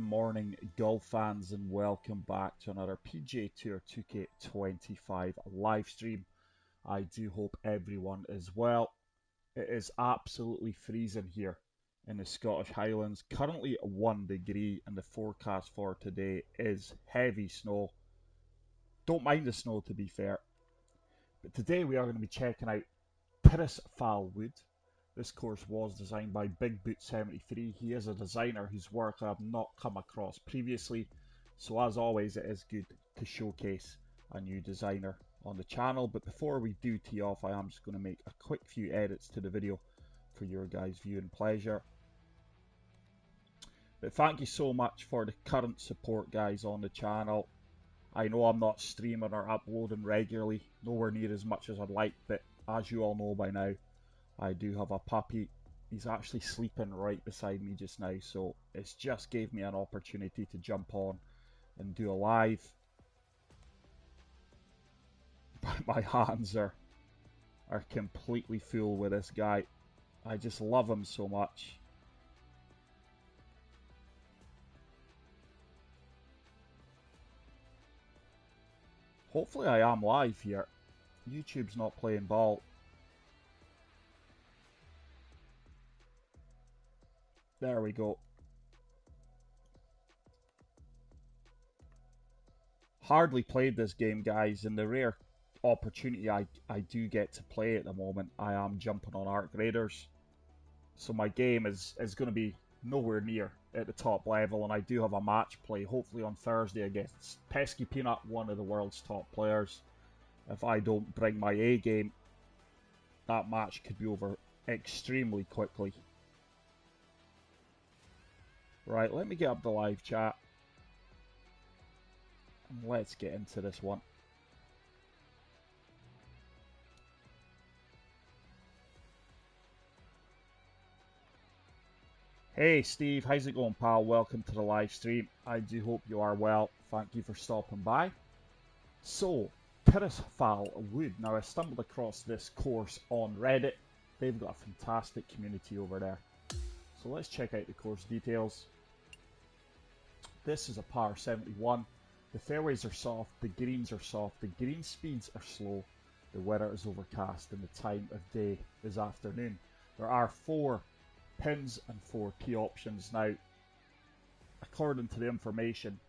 morning, golf fans, and welcome back to another PGA Tour 2K25 live stream. I do hope everyone is well. It is absolutely freezing here in the Scottish Highlands. Currently 1 degree, and the forecast for today is heavy snow. Don't mind the snow, to be fair. But today we are going to be checking out Tirisfal Wood. This course was designed by Big Boot 73. He is a designer whose work I have not come across previously, so as always it is good to showcase a new designer on the channel. But before we do tee off, I am just going to make a quick few edits to the video for your guys' viewing pleasure. But thank you so much for the current support, guys, on the channel. I know I'm not streaming or uploading regularly, nowhere near as much as I'd like, but as you all know by now, I do have a puppy. He's actually sleeping right beside me just now, so it's just gave me an opportunity to jump on and do a live. But my hands are completely full with this guy. I just love him so much. Hopefully I am live here. YouTube's not playing ball. There we go. Hardly played this game, guys, and the rare opportunity I do get to play at the moment, I am jumping on Arc Raiders. So my game is going to be nowhere near at the top level, and I do have a match play, hopefully on Thursday, against Pesky Peanut, one of the world's top players. If I don't bring my A game, that match could be over extremely quickly. Right, let me get up the live chat. And let's get into this one. Hey Steve, how's it going, pal? Welcome to the live stream. I do hope you are well. Thank you for stopping by. So, Tirisfal Wood. Now, I stumbled across this course on Reddit. They've got a fantastic community over there. So let's check out the course details. This is a par 71. The fairways are soft, the greens are soft, the green speeds are slow, the weather is overcast, and the time of day is afternoon. There are 4 pins and 4 tee options. Now, according to the information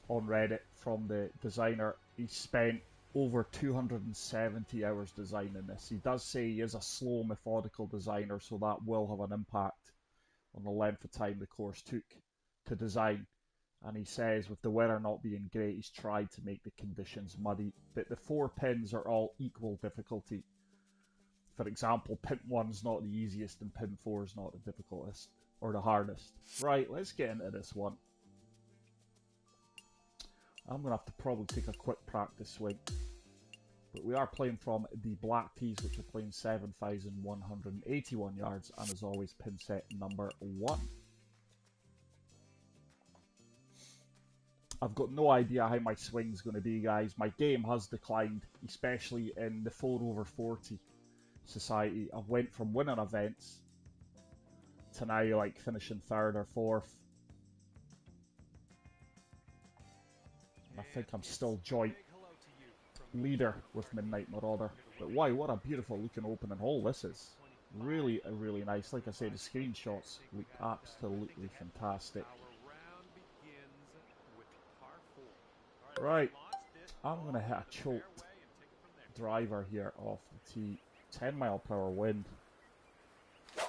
on Reddit from the designer, he spent over 270 hours designing this. He does say he is a slow, methodical designer, so that will have an impact on the length of time the course took to design. And he says with the weather not being great, he's tried to make the conditions muddy, but the 4 pins are all equal difficulty. For example, pin 1's not the easiest and pin 4's not the difficultest or the hardest. Right, let's get into this one. I'm going to have to probably take a quick practice swing. But we are playing from the black tees, which are playing 7,181 yards, and as always, pin set number 1. I've got no idea how my swing's going to be, guys. My game has declined, especially in the 4 over 40 society. I've went from winning events to now like finishing 3rd or 4th. And I think I'm still joint leader with Midnight Marauder. But wow, what a beautiful looking opening hole this is. Really, really nice. Like I say, the screenshots look absolutely fantastic. Right, I'm going to hit a choked driver here off the tee. 10 mile per hour wind. I'll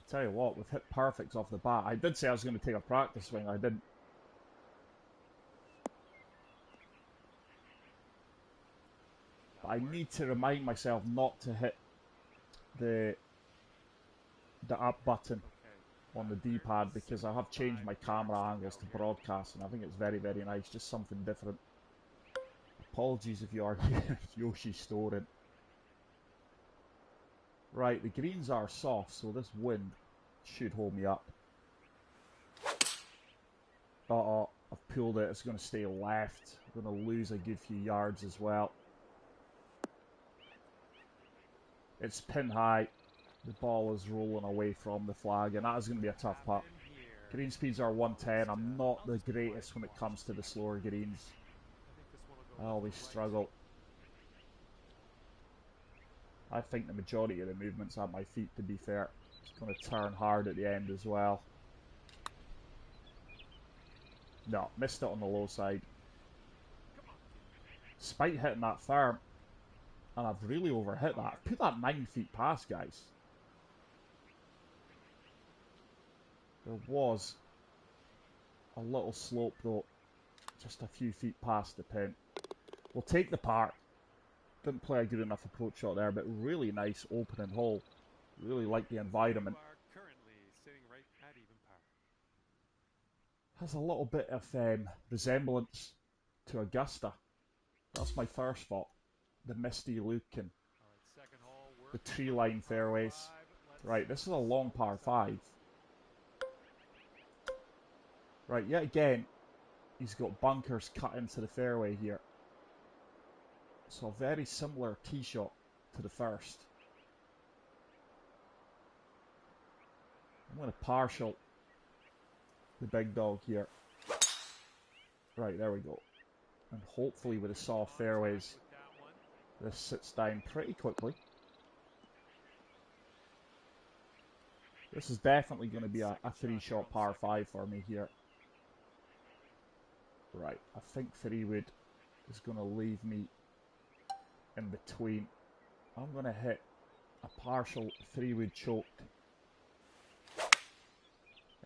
tell you what, we've hit perfects off the bat. I did say I was going to take a practice swing, I didn't. But I need to remind myself not to hit the up button on the D-pad, because I have changed my camera angles to broadcast, and I think it's very, very nice, just something different. Apologies if you are Yoshi storing. Right, the greens are soft, so this wind should hold me up. Uh-oh, I've pulled it, it's going to stay left. I'm going to lose a good few yards as well. It's pin high. The ball is rolling away from the flag, and that is going to be a tough putt. Green speeds are 110. I'm not the greatest when it comes to the slower greens. I always struggle. I think the majority of the movement's at my feet, to be fair. It's going to turn hard at the end as well. No, missed it on the low side. Despite hitting that firm, and I've really overhit that. I've put that 9 feet past, guys. There was a little slope though, just a few feet past the pin. We'll take the par. Didn't play a good enough approach shot there, but really nice opening hole. Really like the environment. Has a little bit of resemblance to Augusta. That's my first thought. The misty look and the tree line fairways. Right, this is a long par 5. Right, yet again, he's got bunkers cut into the fairway here. So a very similar tee shot to the first. I'm going to partial the big dog here. Right, there we go. And hopefully with the soft fairways, this sits down pretty quickly. This is definitely going to be a 3-shot par 5 for me here. Right, I think 3-wood is going to leave me in between. I'm going to hit a partial 3-wood choked.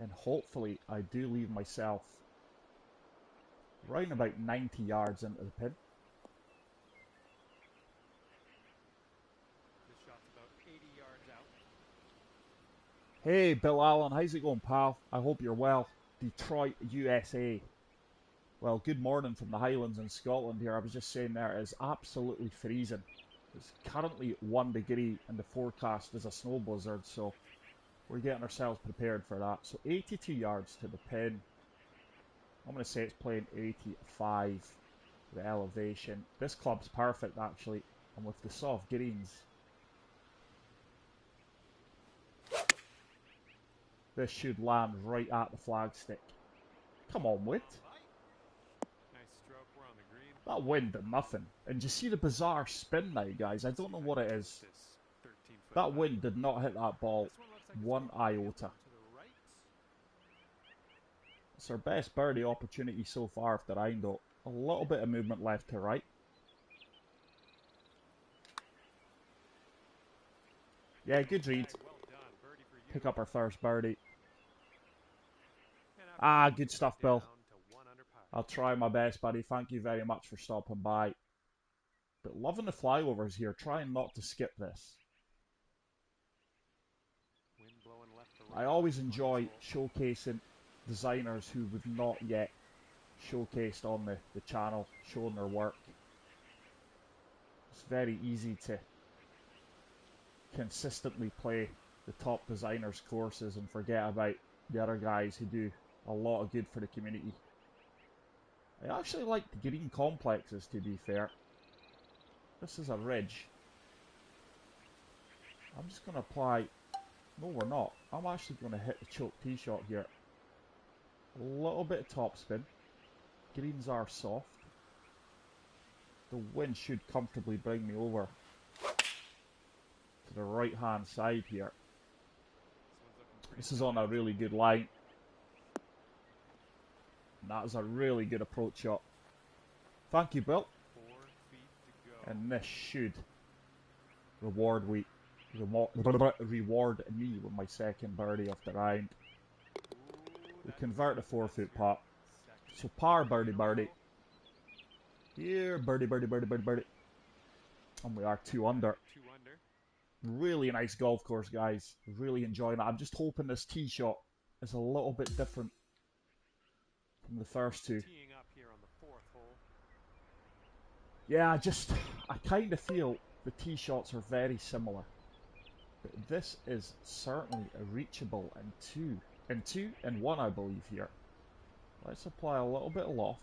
And hopefully I do leave myself round about 90 yards into the pin. This shot's about 80 yards out. Hey Bill Allen, how's it going, pal? I hope you're well. Detroit, USA. Well, good morning from the Highlands in Scotland here. I was just saying there, it's absolutely freezing. It's currently 1 degree and the forecast is a snow blizzard, so we're getting ourselves prepared for that. So 82 yards to the pin. I'm going to say it's playing 85, the elevation. This club's perfect actually, and with the soft greens, this should land right at the flagstick. Come on, Wood. Nice stroke, we're on the green. That wind did nothing. And you see the bizarre spin now, guys? I don't know what it is. That wind did not hit that ball one iota. It's our best birdie opportunity so far of the round, though. A little bit of movement left to right. Yeah, good read. Pick up our first birdie. Ah, good stuff, Bill. I'll try my best, buddy. Thank you very much for stopping by. But loving the flyovers here. Trying not to skip this. I always enjoy showcasing designers who we've not yet showcased on the channel, showing their work. It's very easy to consistently play the top designers' courses and forget about the other guys who do a lot of good for the community. I actually like the green complexes, to be fair. This is a ridge. I'm just going to apply... No, we're not. I'm actually going to hit the choke tee shot here. A little bit of topspin. Greens are soft. The wind should comfortably bring me over to the right hand side here. This is on a really good line. And that is a really good approach shot. Thank you, Bill. And this should reward me with my second birdie of the round. We convert a 4-foot putt. So par birdie birdie. Here, birdie birdie birdie birdie birdie. And we are 2 under. Really nice golf course, guys. Really enjoying it. I'm just hoping this tee shot is a little bit different from the first two. Yeah, I kind of feel the tee shots are very similar. But this is certainly a reachable in two and one, I believe here. Let's apply a little bit of loft.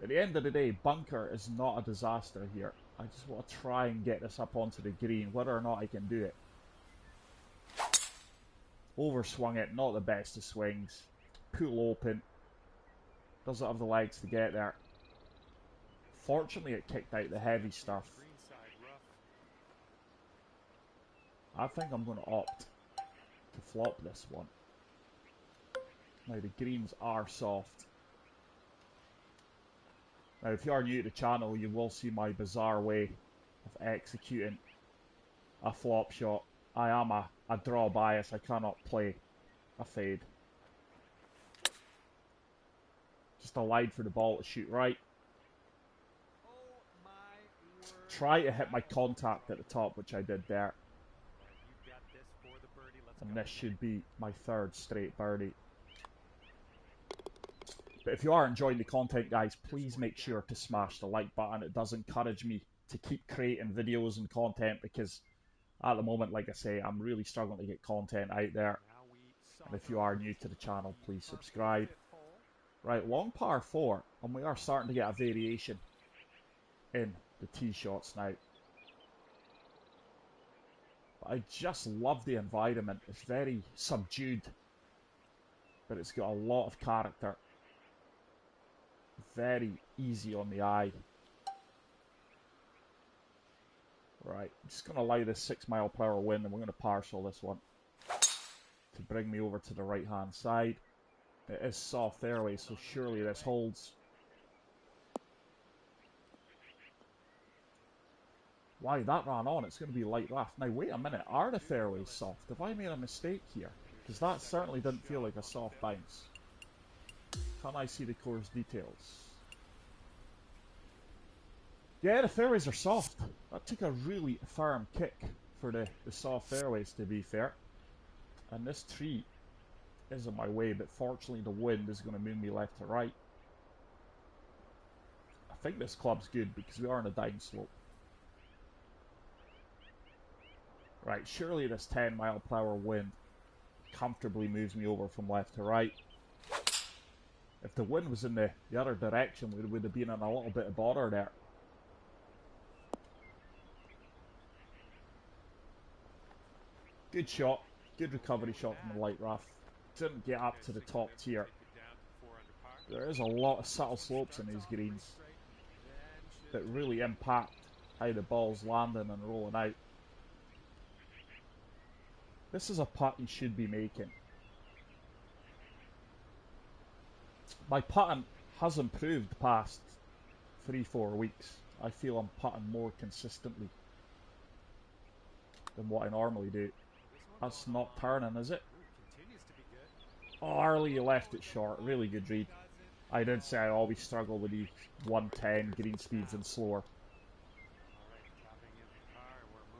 At the end of the day, bunker is not a disaster here. I just want to try and get this up onto the green, whether or not I can do it. Overswung it, not the best of swings. Pool open. Doesn't have the legs to get there. Fortunately, it kicked out the heavy stuff. I think I'm going to opt to flop this one. Now, the greens are soft. Now, if you are new to the channel, you will see my bizarre way of executing a flop shot. I am a draw bias. I cannot play a fade. Just allowed for the ball to shoot right. Try to hit my contact at the top, which I did there. And this should be my third straight birdie. But if you are enjoying the content, guys, please make sure to smash the like button. It does encourage me to keep creating videos and content, because at the moment, like I say, I'm really struggling to get content out there. And if you are new to the channel, please subscribe. Right, long par 4, and we are starting to get a variation in the tee shots now. But I just love the environment. It's very subdued, but it's got a lot of character. Very easy on the eye. Right, I'm just going to allow this 6 mile per hour wind, and we're going to partial this one to bring me over to the right hand side. It is soft fairway, so surely this holds. Why, that ran on. It's going to be light rough. Now, wait a minute. Are the fairways soft? Have I made a mistake here? Because that certainly didn't feel like a soft bounce. Can I see the course details? Yeah, the fairways are soft. That took a really firm kick for the soft fairways, to be fair. And this tree is on my way, but fortunately the wind is going to move me left to right. I think this club's good because we are on a down slope. Right, surely this 10 mile per hour wind comfortably moves me over from left to right. If the wind was in the other direction, we would have been in a little bit of bother there. Good shot. Good recovery shot from the light rough. Didn't get up to the top tier. There is a lot of subtle slopes in these greens that really impact how the ball's landing and rolling out. This is a putt you should be making. My putting has improved the past 3-4 weeks. I feel I'm putting more consistently than what I normally do. That's not turning, is it? Oh, early you left it short. Really good read. I did say I always struggle with these 110 green speeds and slower.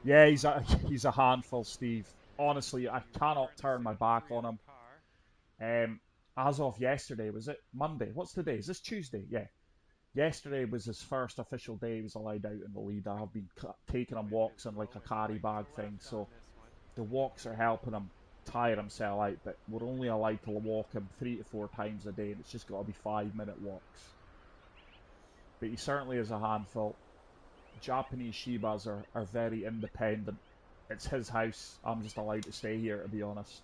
Yeah, he's a handful, Steve. Honestly, I cannot turn my back on him. As of yesterday, was it Monday? What's the day? Is this Tuesday? Yeah. Yesterday was his first official day he was allowed out in the lead. I have been taking him walks on like a carry bag thing, so the walks are helping him tire himself out, but we're only allowed to walk him 3 to 4 times a day, and it's just got to be 5-minute walks. But he certainly is a handful. Japanese Shibas are very independent. It's his house. I'm just allowed to stay here, to be honest.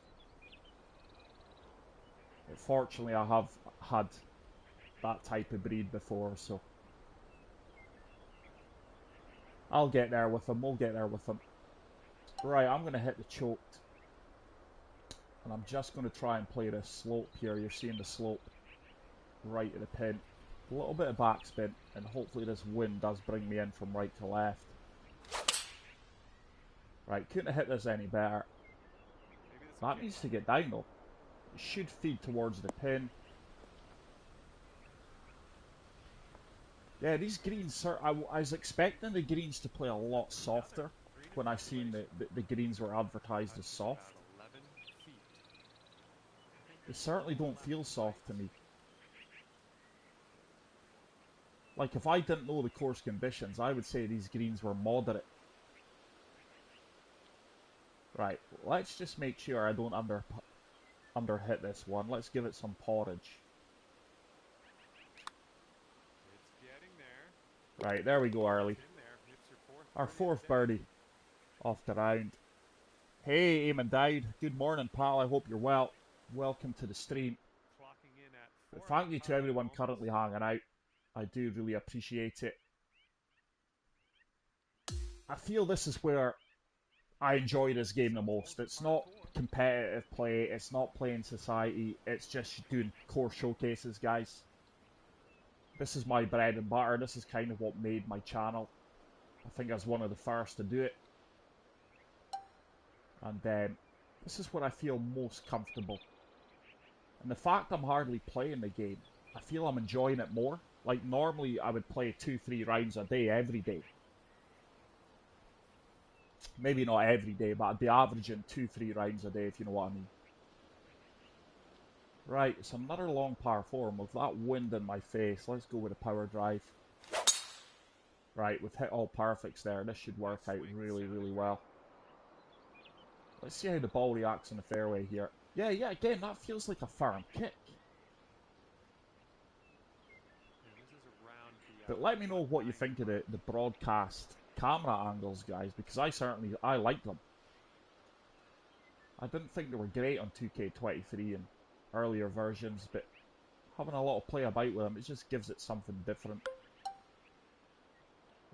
But fortunately, I have had that type of breed before, so I'll get there with him. We'll get there with him. Right, I'm going to hit the choked. And I'm just going to try and play this slope here. You're seeing the slope right at the pin. A little bit of backspin, and hopefully this wind does bring me in from right to left. Right, couldn't have hit this any better. That needs to get down though. It should feed towards the pin. Yeah, these greens, sir, I was expecting the greens to play a lot softer when I seen the greens were advertised as soft. They certainly don't feel soft to me. Like, if I didn't know the course conditions, I would say these greens were moderate. Right, let's just make sure I don't underhit this one. Let's give it some porridge. Right, there we go, early. Our 4th birdie off the round. Hey, Eamon Dowd. Good morning, pal. I hope you're well. Welcome to the stream. Clocking in at But 4 thank under you to par at the everyone moment. currently hanging out. I do really appreciate it. I feel this is where I enjoy this game the most. It's not competitive play, it's not playing society, it's just doing core showcases, guys. This is my bread and butter. This is kind of what made my channel. I think I was one of the first to do it. And this is where I feel most comfortable. And the fact I'm hardly playing the game, I feel I'm enjoying it more. Like normally I would play 2-3 rounds a day, every day. Maybe not every day, but I'd be averaging 2-3 rounds a day, if you know what I mean. Right, it's another long par 4, and with that wind in my face, let's go with a power drive. Right, we've hit all perfects there. This should work out really, really well. Let's see how the ball reacts in the fairway here. Yeah, again, that feels like a firm kick. But let me know what you think of the broadcast camera angles, guys, because I like them. I didn't think they were great on 2K23 and earlier versions, but having a lot of play about with them, it just gives it something different.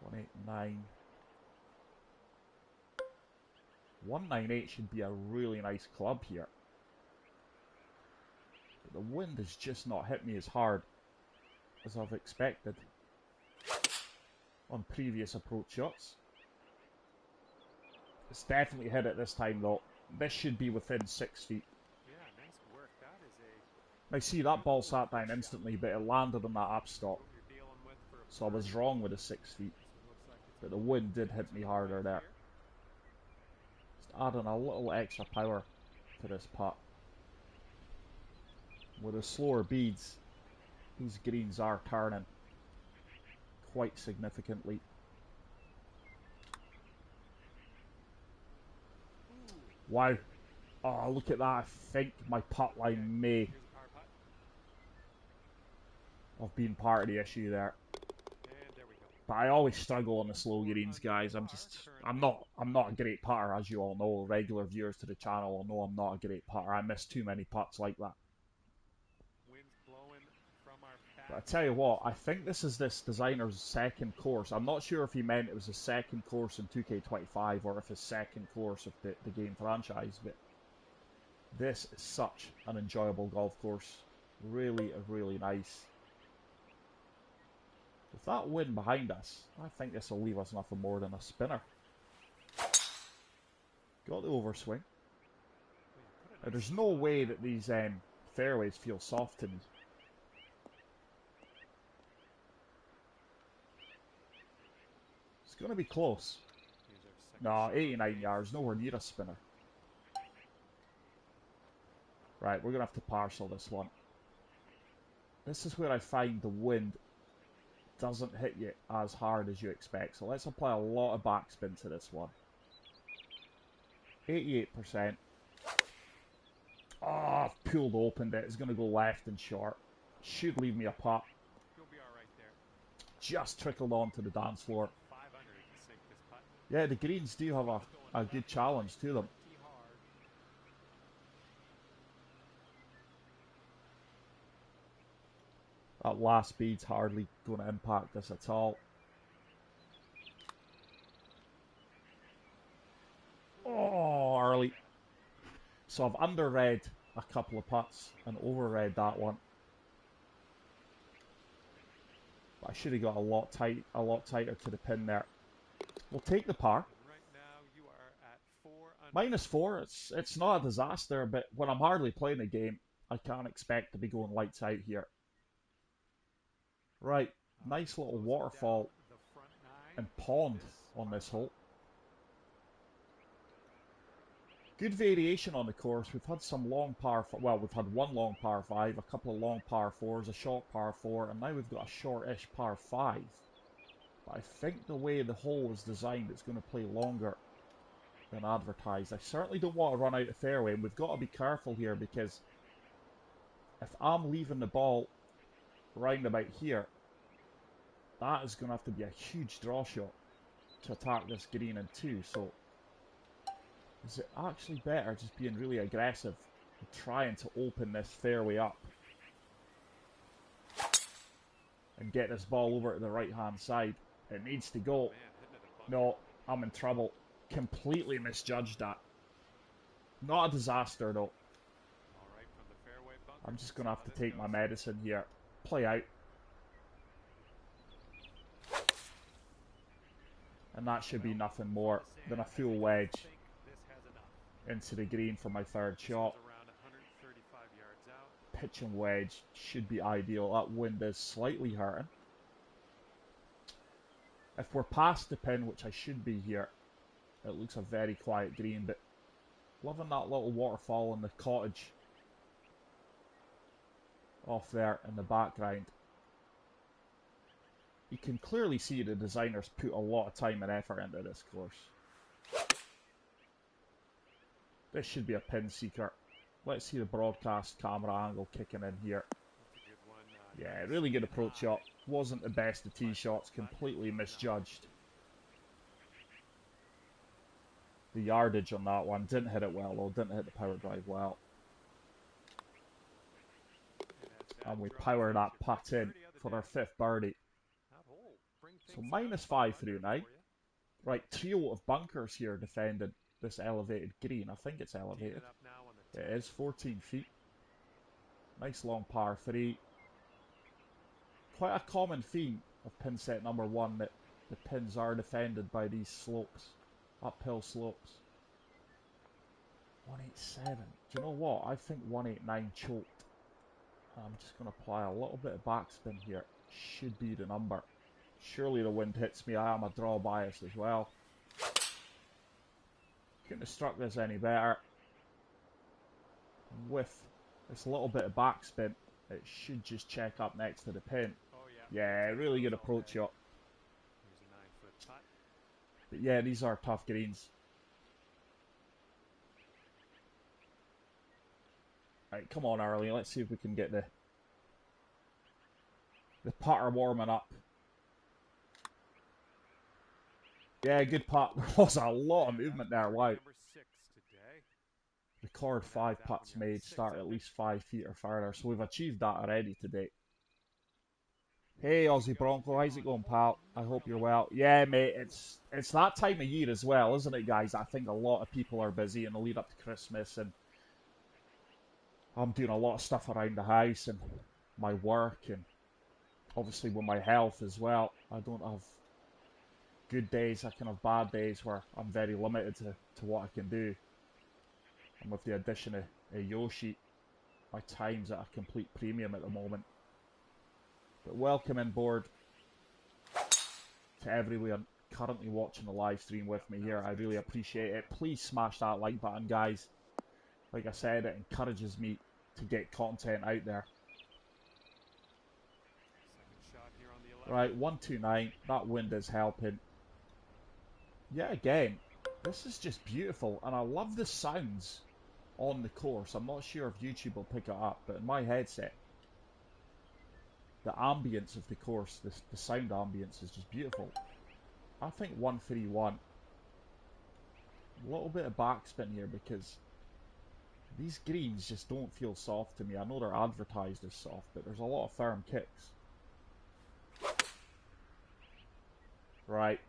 189. 198 should be a really nice club here. But the wind has just not hit me as hard as I've expected on previous approach shots. It's definitely hit it this time though. This should be within 6 feet. Yeah, nice work. That is Now see, that ball sat down instantly, but it landed on that upstop. So I was wrong with the 6 feet. But the wind did hit me harder there. Just adding a little extra power to this putt. With the slower beads, these greens are turning quite significantly. Wow. Oh, look at that. I think my putt line may have been part of the issue there. But I always struggle on the slow greens, guys. I'm not a great putter, as you all know. Regular viewers to the channel will know I'm not a great putter. I miss too many putts like that. But I tell you what, I think this is this designer's second course. I'm not sure if he meant it was a second course in 2K25 or if it's second course of the game franchise, but this is such an enjoyable golf course. Really, really nice. With that wind behind us, I think this will leave us nothing more than a spinner. Got the overswing. Now, there's no way that these fairways feel soft to me. It's going to be close. No, 89 yards, nowhere near a spinner. Right, we're going to have to parcel this one. This is where I find the wind doesn't hit you as hard as you expect. So let's apply a lot of backspin to this one. 88%. Oh, I've pulled opened it. It's going to go left and short. Should leave me a putt. Just trickled onto the dance floor. Yeah, the greens do have a good challenge to them. That last bead's hardly going to impact this at all. Oh, early. So I've underread a couple of putts and overread that one. But I should have got a lot tighter to the pin there. We'll take the par. -4. It's not a disaster, but when I'm hardly playing the game, I can't expect to be going lights out here. Right, nice little waterfall and pond on this hole. Good variation on the course. We've had some long par, well, we've had one long par 5, a couple of long par 4s, a short par 4, and now we've got a shortish par 5. But I think the way the hole is designed, it's going to play longer than advertised. I certainly don't want to run out of fairway, and we've got to be careful here because if I'm leaving the ball round about here, that is going to have to be a huge draw shot to attack this green in 2. So Is it actually better just being really aggressive and trying to open this fairway up and get this ball over to the right hand side? It needs to go. Man, hitting it a bunker. No, I'm in trouble. Completely misjudged that. Not a disaster though. All right, from the fairway bunker. I'm just See going to have how to this take my goes. medicine here. Play out. And that should be Well, nothing more than a I full don't wedge think this has enough. into the green for my third This shot. one's around 135 yards out. Pitching wedge should be ideal. That wind is slightly hurting. If we're past the pin, which I should be here, it looks a very quiet green, but loving that little waterfall in the cottage off there in the background. You can clearly see the designers put a lot of time and effort into this course. This should be a pin seeker. Let's see the broadcast camera angle kicking in here. That's a good one. Yeah, Nice really good and approach high. shot. Wasn't the best of tee shots, completely misjudged. The yardage on that one, didn't hit it well though, didn't hit the power drive well. And as And we that power drives that your putt fifth in birdie of the for day. our fifth birdie. That hole bring So things minus down 5 through under now. for you. Right, trio of bunkers here defending this elevated green. I think it's Teeing elevated. it up now on the It 10th. is 14 feet. Nice long par 3. Quite a common theme of pin set number 1 that the pins are defended by these slopes, uphill slopes. 187. Do you know what? I think 189 choked. I'm just going to apply a little bit of backspin here. Should be the number. Surely the wind hits me. I am a draw bias as well. Couldn't have struck this any better. With this little bit of backspin, it should just check up next to the pin. Oh Yeah, Take really good those all approach day. shot. Here's a 9-foot putt. But yeah, these are tough greens. Right, come on, Arlie. Let's see if we can get the putter warming up. Yeah, good putt. There was a lot of movement there. Wow. Number 6 today. Record 5 putts made, start at least 5 feet or further. So we've achieved that already today. Hey, Aussie Bronco, how's it going, pal? I hope you're well. Yeah, mate, it's that time of year as well, isn't it, guys? I think a lot of people are busy in the lead up to Christmas, and I'm doing a lot of stuff around the house and my work, and obviously with my health as well. I don't have good days, I can have bad days where I'm very limited to what I can do. And with the addition of Yoshi, my time's at a complete premium at the moment. But welcome on board to everyone currently watching the live stream with me here. I really appreciate it. Please smash that like button, guys. Like I said, it encourages me to get content out there. Second shot here on the 11th. Right, 129. That wind is helping. Yeah, again, this is just beautiful, and I love the sounds on the course. I'm not sure if YouTube will pick it up, but in my headset, the ambience of the course, the sound ambience is just beautiful. I think 131. A little bit of backspin here because these greens just don't feel soft to me. I know they're advertised as soft, but there's a lot of firm kicks. Right.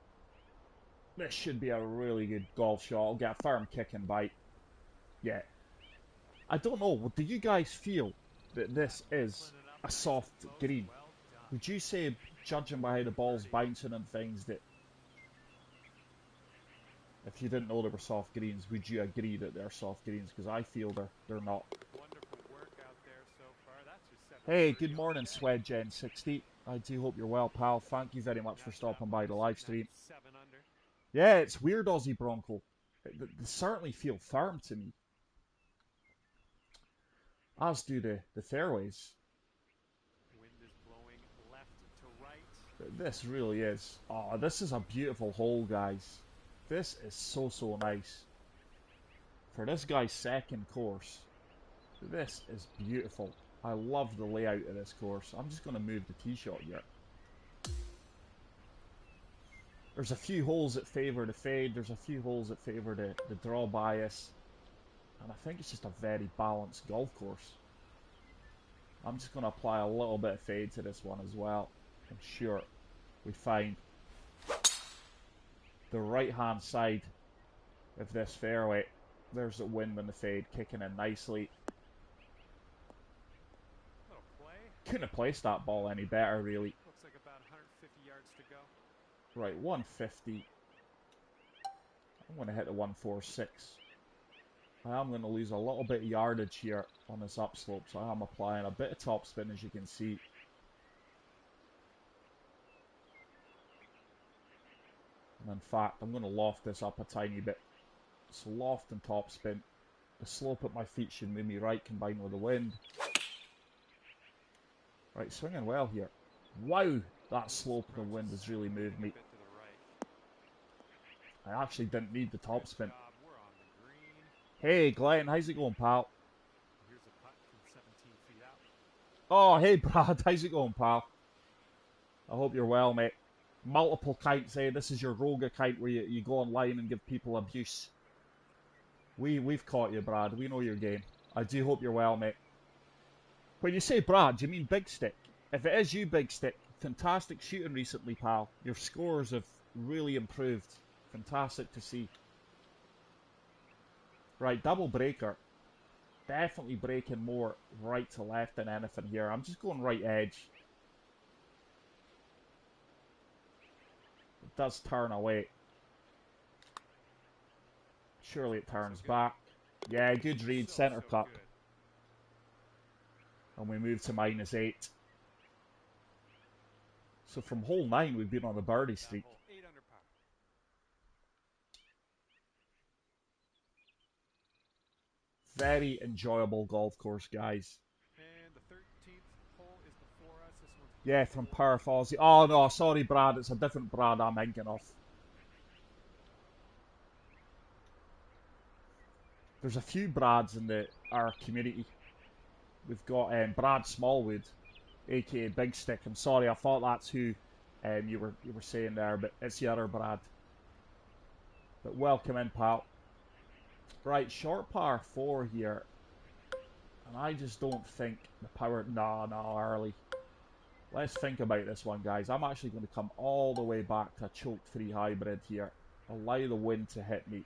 This should be a really good golf shot. I'll get a firm kick and bite. Yeah. I don't know. Do you guys feel that this is a soft green? Well done. Would you say, judging by how the ball's bouncing and things, that if you didn't know they were soft greens, would you agree that they're soft greens? Because I feel they're not. Wonderful work out there so far. That's your seventh Hey, birdie good of the morning, day. SwedGen60. I do hope you're well, pal. Thank you very much for Got stopping that by one the to live sitting stream. at 7 under. Yeah, it's weird, Aussie Bronco. They certainly feel firm to me. As do the fairways. Wind is blowing left to right. This really is. Oh, this is a beautiful hole, guys. This is so nice. For this guy's second course, this is beautiful. I love the layout of this course. I'm just going to move the tee shot here. There's a few holes that favour the fade, there's a few holes that favour the draw bias, and I think it's just a very balanced golf course. I'm just going to apply a little bit of fade to this one as well. I'm sure we find the right hand side of this fairway. There's the wind and the fade kicking in nicely. Couldn't have placed that ball any better, really. Looks like about 150 yards to go. Right, 150. I'm going to hit the 146. I am going to lose a little bit of yardage here on this upslope, so I am applying a bit of topspin, as you can see. And in fact, I'm going to loft this up a tiny bit. So loft and topspin. The slope at my feet should move me right, combined with the wind. Right, swinging well here. Wow, that slope and the wind has really moved me. I actually didn't need the topspin. Hey Glenn, how's it going, pal? Oh, hey Brad, how's it going, pal? I hope you're well, mate. Multiple kites, eh? This is your rogue kite where you go online and give people abuse. We've caught you, Brad. We know your game. I do hope you're well, mate. When you say Brad, do you mean Big Stick? If it is you, Big Stick, fantastic shooting recently, pal. Your scores have really improved. Fantastic to see. Right, double breaker. Definitely breaking more right to left than anything here. I'm just going right edge. It does turn away. Surely it turns back. Yeah, good read. Centre cup. And we move to -8. So from hole 9, we've been on the birdie streak. Very enjoyable golf course, guys. And the 13th hole is before us. This one's yeah, from Perth, Aussie. Oh no, sorry, Brad. It's a different Brad I'm thinking of. There's a few Brads in our community. We've got Brad Smallwood, aka Big Stick. I'm sorry, I thought that's who you were saying there, but it's the other Brad. But welcome in, pal. Right, short par 4 here. And I just don't think the power... No, early. Let's think about this one, guys. I'm actually going to come all the way back to a choke-free hybrid here. Allow the wind to hit me.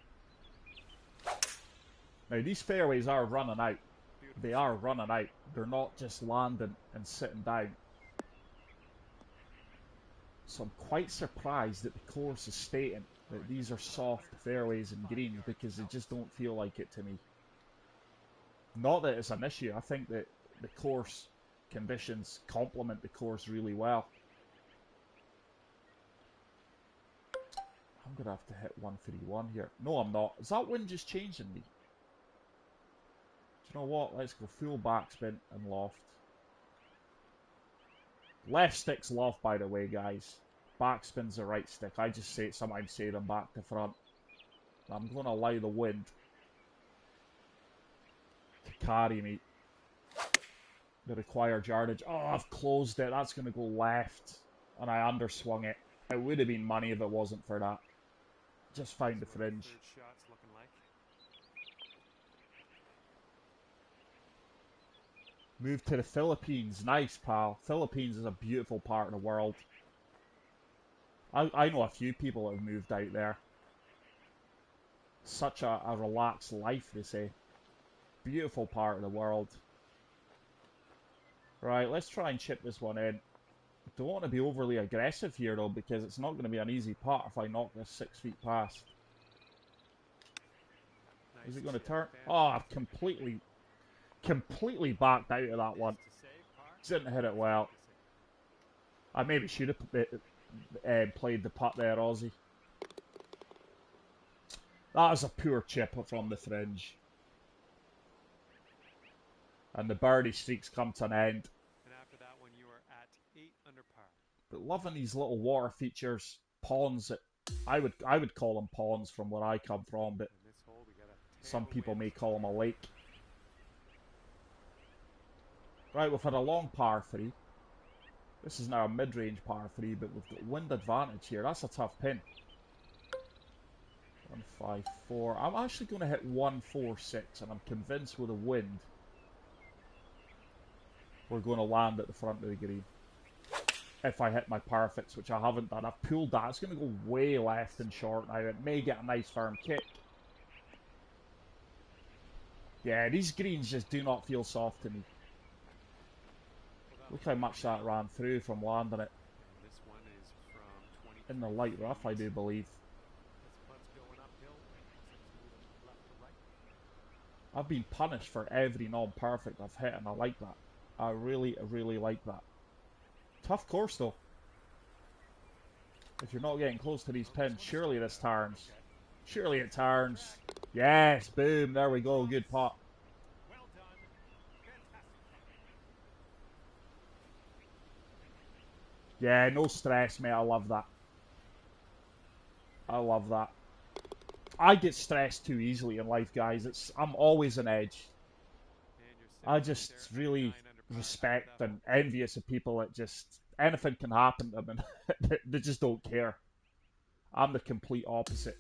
Now, these fairways are running out. They are running out. They're not just landing and sitting down. So I'm quite surprised that the course is stating that these are soft fairways and greens, because they just don't feel like it to me. Not that it's an issue. I think that the course conditions complement the course really well. I'm going to have to hit 131 here. No, I'm not. Is that wind just changing me? Do you know what? Let's go full backspin and loft. Left stick's loft, by the way, guys. Backspin's the right stick. I just sometimes say them back to front. I'm going to allow the wind to carry me. The required yardage. Oh, I've closed it. That's going to go left. And I underswung it. It would have been money if it wasn't for that. Just found the fringe. Move to the Philippines. Nice, pal. Philippines is a beautiful part of the world. I know a few people that have moved out there. Such a relaxed life, they say. Beautiful part of the world. Right, let's try and chip this one in. Don't want to be overly aggressive here, though, because it's not going to be an easy putt if I knock this 6 feet past. Is it going to turn? Oh, I've completely backed out of that one. Didn't hit it well. I maybe should have played the putt there, Aussie. That was a poor chip from the fringe. And the birdie streaks come to an end. And after that one, you are at 8 under par. But loving these little water features, ponds that I would call them ponds from where I come from, but some people may call them a lake. Right, we've had a long par 3. This is now a mid-range par 3, but we've got wind advantage here. That's a tough pin. 154. I'm actually going to hit 146, and I'm convinced with the wind we're going to land at the front of the green. If I hit my perfects, which I haven't done. I've pulled that. It's going to go way left and short now. It may get a nice firm kick. Yeah, these greens just do not feel soft to me. Look how much that ran through from landing it. This one is from In the light rough, I do believe. This putt's going uphill. Seems moving left to right. I've been punished for every non-perfect I've hit, and I like that. I really like that. Tough course, though. If you're not getting close to these pins, surely this turns. Surely it turns. Yes, boom, there we go, good putt. Well done. Fantastic. Yeah, no stress, mate, I love that. I love that. I get stressed too easily in life, guys. I'm always an edge. I just really respect and envious of people that just anything can happen to them and they just don't care. I'm the complete opposite.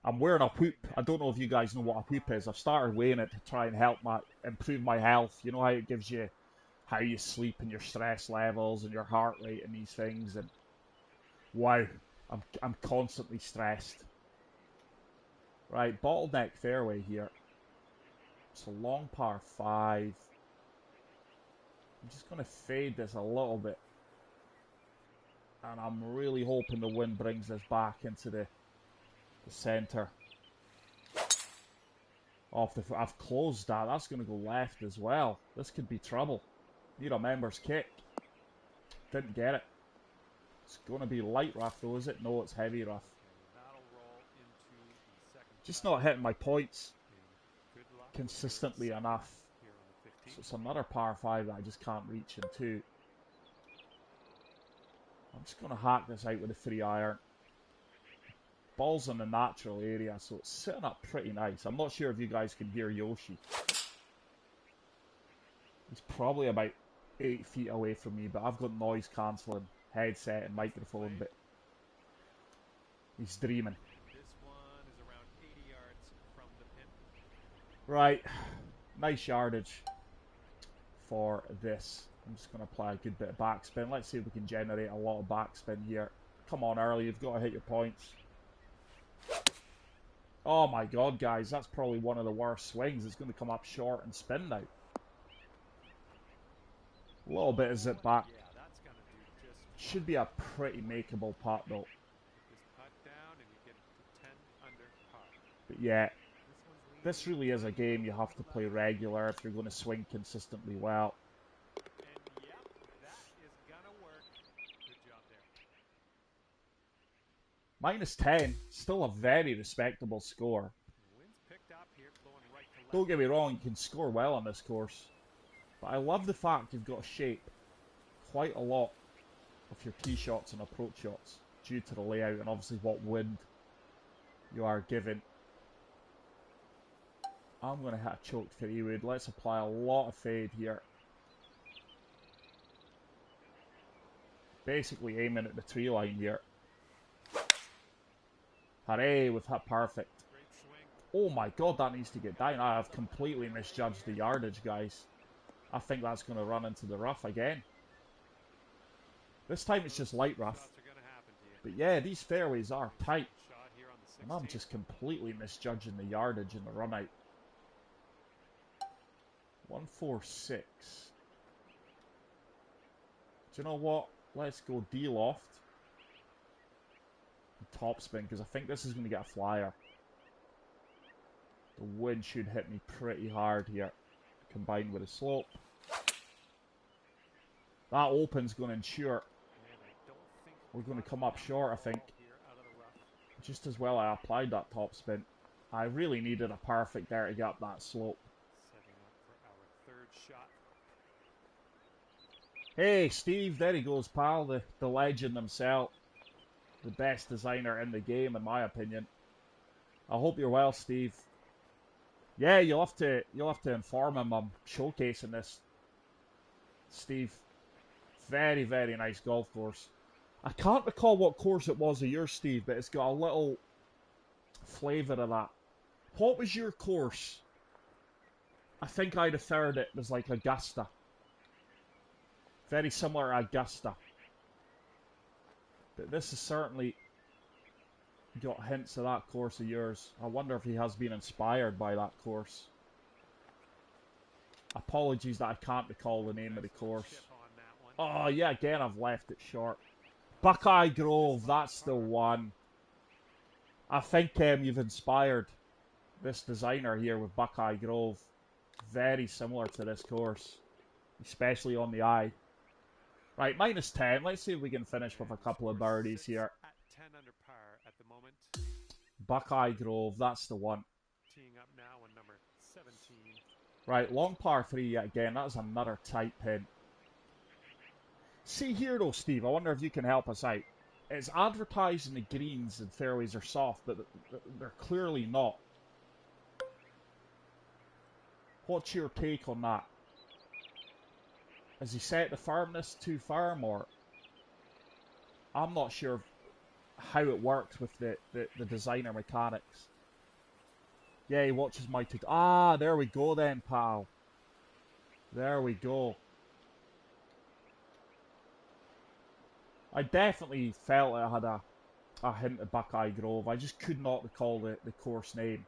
I'm wearing a whoop. I don't know if you guys know what a whoop is. I've started wearing it to try and help improve my health. You know how it gives you how you sleep and your stress levels and your heart rate and these things. And wow, I'm constantly stressed. Right, bottleneck fairway here. It's a long par 5. I'm just going to fade this a little bit. And I'm really hoping the wind brings this back into the centre. I've closed that. That's going to go left as well. This could be trouble. Need a member's kick. Didn't get it. It's going to be light rough though, is it? No, it's heavy rough. That'll roll into the second. Just not hitting my points Good luck consistently enough. here on the 15th. So it's another par 5 that I just can't reach in 2. I'm just going to hack this out with a 3 iron. Ball's in the natural area, so it's sitting up pretty nice. I'm not sure if you guys can hear Yoshi. He's probably about 8 feet away from me, but I've got noise cancelling headset and microphone, but he's dreaming. This one is around 80 yards from the pin. Right, nice yardage for this. I'm just going to apply a good bit of backspin. Let's see if we can generate a lot of backspin here. Come on, early, you've got to hit your points. Oh my god, guys, that's probably one of the worst swings. It's going to come up short and spin now. A little bit of zip back. Yeah, that's gonna do just Should be a pretty makeable putt though. put this putt down and you get to 10 under par. But yeah, This this really is a game you have to play regular if you're going to swing consistently well. and yep, that is gonna work. Good job there. -10, still a very respectable score. The wind's picked up here, blowing right to left. Don't get me wrong, you can score well on this course. But I love the fact you've got to shape quite a lot of your tee shots and approach shots due to the layout and obviously what wind you are given. I'm going to hit a choked 3 wood. Let's apply a lot of fade here. Basically aiming at the tree line here. Hooray, we've hit perfect. Great swing. Oh my god, that needs to get down. I have completely misjudged the yardage, guys. I think that's going to run into the rough again. This time it's just light rough. Shots are gonna happen to you. But yeah, these fairways are tight. Shot here on the And I'm 16th. just completely misjudging the yardage in the run out. 146. Do you know what? Let's go D-loft. Topspin, because I think this is going to get a flyer. The wind should hit me pretty hard here, combined with a slope. That open's going to ensure And I don't think we're going to come up short, I think. here out of the rough. Just as well I applied that topspin. I really needed a perfect there to get up that slope. Setting up for our third shot. Hey, Steve, there he goes, pal. The legend himself. The best designer in the game, in my opinion. I hope you're well, Steve. Yeah, you'll have to inform him I'm showcasing this Steve. Very, very nice golf course. I can't recall what course it was of yours, Steve, but it's got a little flavour of that. What was your course? I think I'd have third it was like Augusta. Very similar to Augusta. But this has certainly got hints of that course of yours. I wonder if he has been inspired by that course. Apologies that I can't recall the name of the course. Oh, yeah, again, I've left it short. Buckeye Grove, that's the one. I think you've inspired this designer here with Buckeye Grove. Very similar to this course, especially on the eye. Right, minus 10. Let's see if we can finish with a couple of birdies here. At 10 under par at the moment. Buckeye Grove, that's the one. Teeing up now on number 17. Right, long par 3 yet again. That's another tight pin. See here though, Steve, I wonder if you can help us out. It's advertising the greens and fairways are soft, but they're clearly not. What's your take on that? Has he set the firmness too firm, or I'm not sure how it works with the designer mechanics. Yeah, he watches my TikTok. Ah, there we go then, pal. There we go. I definitely felt it had a hint of Buckeye Grove. I just could not recall the course name.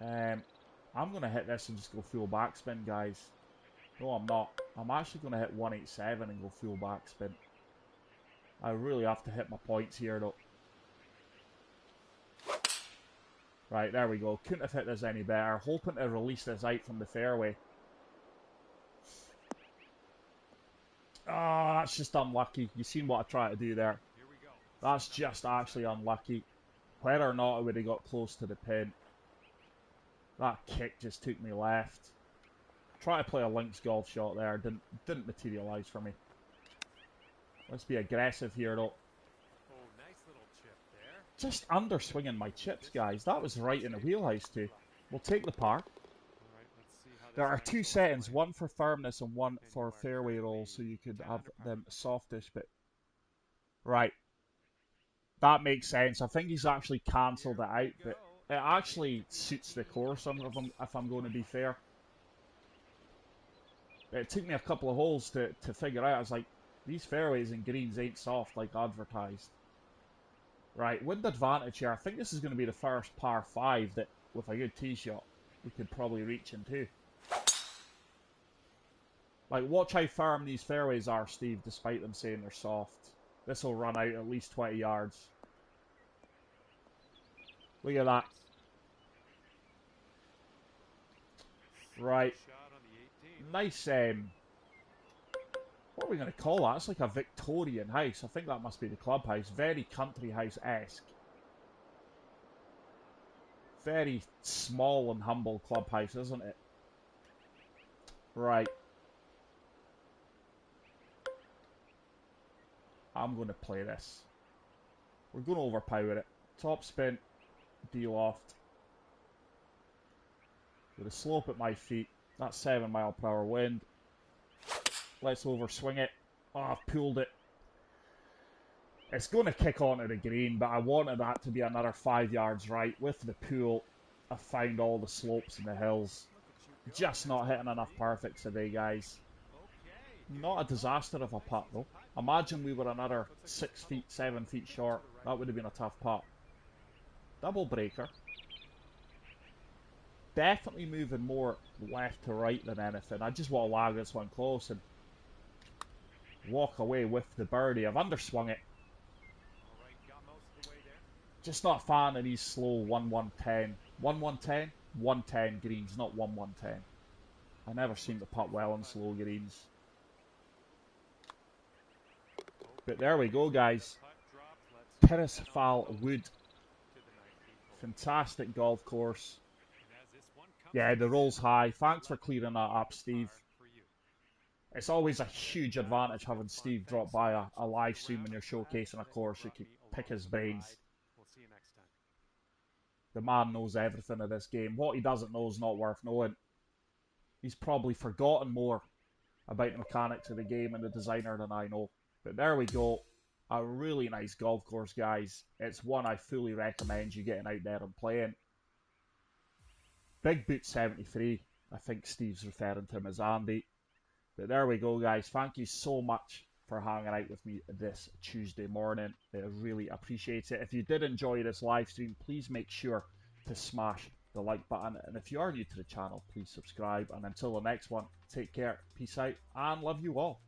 I'm going to hit this and just go full backspin, guys. No, I'm not. I'm actually going to hit 187 and go full backspin. I really have to hit my points here, though. Right, there we go. Couldn't have hit this any better. Hoping to release this out from the fairway. Ah, oh, that's just unlucky. You seen what I tried to do there. That's just actually unlucky. Whether or not I would have got close to the pin. That kick just took me left. Try to play a links golf shot there. Didn't materialise for me. Let's be aggressive here, though. Oh, nice little chip there. Just underswinging my chips, guys. That was right in the wheelhouse, too. We'll take the par. There are two settings, one for firmness and one for fairway roll, so you could have them softish, but... Right. That makes sense. I think he's actually cancelled it out, but it actually suits the course, if I'm going to be fair. It took me a couple of holes to figure out. I was like, these fairways and greens ain't soft like advertised. Right, wind advantage here. I think this is going to be the first par 5 that, with a good tee shot, we could probably reach into. Like, watch how firm these fairways are, Steve, despite them saying they're soft. This will run out at least 20 yards. Look at that. Right. Nice, what are we going to call that? It's like a Victorian house. I think that must be the clubhouse. Very country house-esque. Very small and humble clubhouse, isn't it? Right. I'm going to play this. We're going to overpower it. Top spin. D-loft. With a slope at my feet. That's 7 mile per hour wind. Let's overswing it. Oh, I've pulled it. It's going to kick onto the green, but I wanted that to be another 5 yards right. With the pool, I found all the slopes and the hills. Just not hitting enough perfects today, guys. Not a disaster of a putt, though. Imagine we were another 6 feet, 7 feet short. That would have been a tough putt. Double breaker. Definitely moving more left to right than anything. I just want to lag this one close and walk away with the birdie. I've underswung it. Just not a fan of these slow 1-1-10. 1-1-10? 110 greens, not 1-1-10. I never seem to putt well on slow greens. But there we go, guys. Tirisfal Wood. Fantastic golf course. Yeah, the roll's high. Thanks for clearing that up, Steve. It's always a huge advantage having Steve drop by a live stream when you're showcasing a course. You can pick his brains. The man knows everything of this game. What he doesn't know is not worth knowing. He's probably forgotten more about the mechanics of the game and the designer than I know. But there we go. A really nice golf course, guys. It's one I fully recommend you getting out there and playing. Big Boot 73. I think Steve's referring to him as Andy. But there we go, guys. Thank you so much for hanging out with me this Tuesday morning. I really appreciate it. If you did enjoy this live stream, please make sure to smash the like button. And if you are new to the channel, please subscribe. And until the next one, take care, peace out, and love you all.